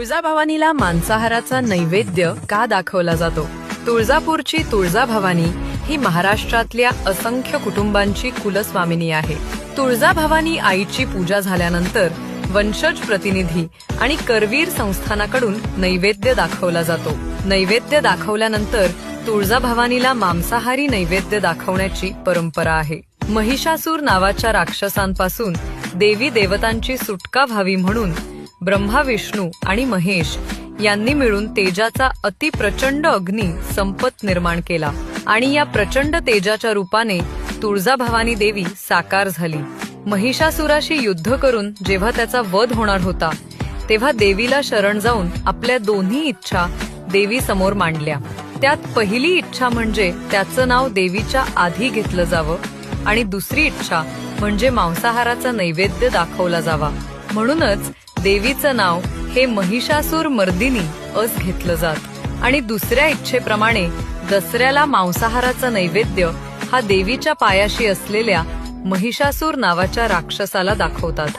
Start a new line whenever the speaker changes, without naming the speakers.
तुळजाभवानीला मांसाहाराचा नैवेद्य का दाखवला जातो? तुळजापूरची तुळजाभवानी ही महाराष्ट्रातल्या असंख्य कुटुंबांची कुलस्वामिनी आहे. तुळजाभवानी आईची पूजा झाल्यानंतर वंशज प्रतिनिधी आणि करवीर संस्थानाकडून नैवेद्य दाखवला जातो. नैवेद्य दाखवल्यानंतर तुळजाभवानीला मांसाहारी नैवेद्य दाखवण्याची परंपरा आहे. महिषासूर नावाच्या राक्षसांपासून देवी देवतांची सुटका व्हावी म्हणून ब्रह्मा, विष्णू आणि महेश यांनी मिळून तेजाचा अतिप्रचंड अग्नी संपत निर्माण केला आणि या प्रचंड तेजाच्या रूपाने तुळजाभवानी देवी साकार झाली. महिषासुराशी युद्ध करून जेव्हा त्याचा वध होणार होता तेव्हा देवीला शरण जाऊन आपल्या दोन्ही इच्छा देवी समोर मांडल्या. त्यात पहिली इच्छा म्हणजे त्याचं नाव देवीच्या आधी घेतलं जावं आणि दुसरी इच्छा म्हणजे मांसाहाराचा नैवेद्य दाखवला जावा. म्हणूनच देवीचं नाव हे महिषासूर मर्दिनी अस घेतलं जात आणि दुसऱ्या इच्छेप्रमाणे दसऱ्याला मांसाहाराचा नैवेद्य हा देवीच्या पायाशी असलेल्या महिषासूर नावाच्या राक्षसाला दाखवतात.